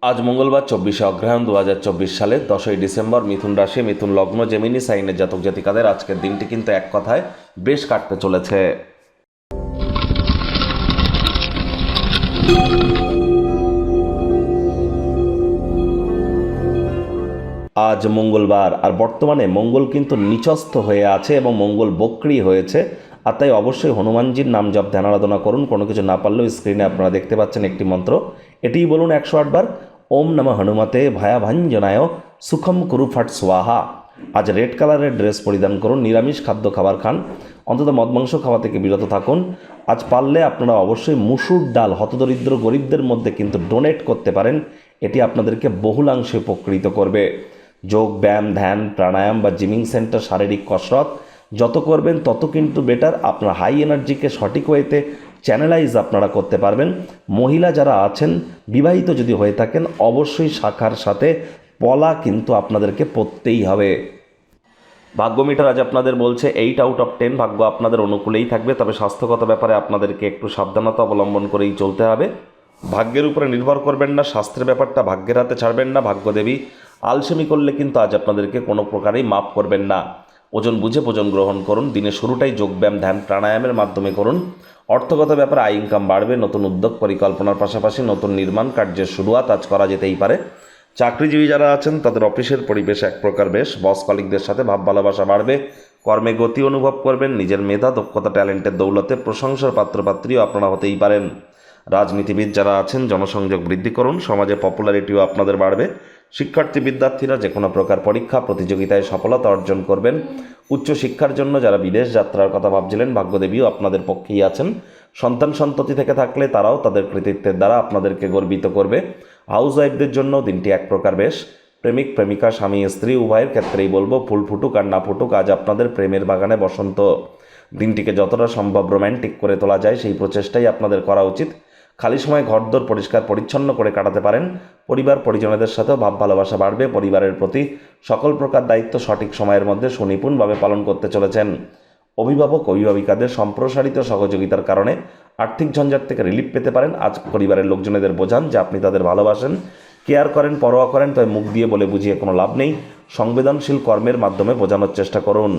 আজ মঙ্গলবার 24শে অগ্রহায়ণ 2024 সালের 10ই ডিসেম্বর। মিথুন রাশি, মিথুন লগ্ন, জেমিনি সাইনের জাতক জাতিকাদের আজকের দিনটি কিন্তু এক কথায় বেশ কাটতে চলেছে। আজ মঙ্গলবার, আর বর্তমানে মঙ্গল কিন্তু নিচস্থ হয়ে আছে এবং মঙ্গল বক্রী হয়েছে। আর তাই অবশ্যই হনুমানজির নাম জপ ধ্যান আরাধনা করুন। কোনো কিছু না পারলেও স্ক্রিনে আপনারা দেখতে পাচ্ছেন একটি মন্ত্র, এটিই বলুন 108 বার, ওম নমঃ হনুমতে ভয়াভাঞ্জনায় সুখম কুরু ফট স্বাহা। আজ রেড কালারের ড্রেস পরিধান করুন, নিরামিষ খাদ্য খাবার খান, অন্তত মদ মাংস খাওয়া থেকে বিরত থাকুন। আজ পারলে আপনারা অবশ্যই মুসুর ডাল হতদরিদ্র গরিবদের মধ্যে কিন্তু ডোনেট করতে পারেন, এটি আপনাদেরকে বহুলাংশে উপকৃত করবে। যোগ ব্যায়াম, ধ্যান, প্রাণায়াম বা জিমিং সেন্টার, শারীরিক কসরত যত করবেন তত কিন্তু বেটার। আপনার হাই এনার্জিকে সঠিক ওয়েতে চ্যানেলাইজ আপনারা করতে পারবেন। মহিলা যারা আছেন, বিবাহিত যদি হয়ে থাকেন, অবশ্যই শাখার সাথে পলা কিন্তু আপনাদেরকে পরতেই হবে। ভাগ্য মিটার আজ আপনাদের বলছে 8/10, ভাগ্য আপনাদের অনুকূলেই থাকবে, তবে স্বাস্থ্যগত ব্যাপারে আপনাদেরকে একটু সাবধানতা অবলম্বন করেই চলতে হবে। ভাগ্যের উপরে নির্ভর করবেন না, স্বাস্থ্যের ব্যাপারটা ভাগ্যের হাতে ছাড়বেন না। ভাগ্যদেবী আলসেমি করলে কিন্তু আজ আপনাদেরকে কোনো প্রকারেই মাফ করবেন না। ওজন বুঝে ভোজন গ্রহণ করুন। দিনের শুরুটাই যোগব্যায়াম, ধ্যান, প্রাণায়ামের মাধ্যমে করুন। অর্থগত ব্যাপারে আয় ইনকাম বাড়বে। নতুন উদ্যোগ পরিকল্পনার পাশাপাশি নতুন নির্মাণ কার্যের শুরুয়াত আজ করা যেতেই পারে। চাকরিজীবী যারা আছেন তাদের অফিসের পরিবেশ এক প্রকার বেশ। বস কলিগদের সাথে ভাব ভালোবাসা বাড়বে। কর্মে গতি অনুভব করবেন। নিজের মেধা, দক্ষতা, ট্যালেন্টের দৌলতে প্রশংসার পাত্রপাত্রীও আপনারা হতেই পারেন। রাজনীতিবিদ যারা আছেন জনসংযোগ বৃদ্ধি করুন। সমাজে পপুলারিটিও আপনাদের বাড়বে। শিক্ষার্থী বিদ্যার্থীরা যে কোনো প্রকার পরীক্ষা প্রতিযোগিতায় সফলতা অর্জন করবেন। উচ্চশিক্ষার জন্য যারা বিদেশ যাত্রার কথা ভাবছিলেন, ভাগ্যদেবীও আপনাদের পক্ষেই আছেন। সন্তান সন্ততি থেকে থাকলে তারাও তাদের কৃতিত্বের দ্বারা আপনাদেরকে গর্বিত করবে। হাউস ওয়াইফদের জন্য দিনটি এক প্রকার বেশ। প্রেমিক প্রেমিকা, স্বামী স্ত্রী উভয়ের ক্ষেত্রেই বলবো, ফুল ফুটুক আর না ফুটুক, আজ আপনাদের প্রেমের বাগানে বসন্ত। দিনটিকে যতটা সম্ভব রোম্যান্টিক করে তোলা যায় সেই প্রচেষ্টাই আপনাদের করা উচিত। খালি সময় ঘরদোর পরিষ্কার পরিচ্ছন্ন করে কাটাতে পারেন। পরিবার পরিজনদের সাথেও ভাব ভালোবাসা বাড়বে। পরিবারের প্রতি সকল প্রকার দায়িত্ব সঠিক সময়ের মধ্যে সুনিপুণভাবে পালন করতে চলেছেন। অভিভাবক অভিভাবিকাদের সম্প্রসারিত সহযোগিতার কারণে আর্থিক ঝঞ্ঝাট থেকে রিলিফ পেতে পারেন। আজ পরিবারের লোকজনেদের বোঝান যে আপনি তাদের ভালোবাসেন, কেয়ার করেন, পরোয়া করেন, তবে মুখ দিয়ে বলে বুঝিয়ে কোনো লাভ নেই। সংবেদনশীল কর্মের মাধ্যমে বোঝানোর চেষ্টা করুন।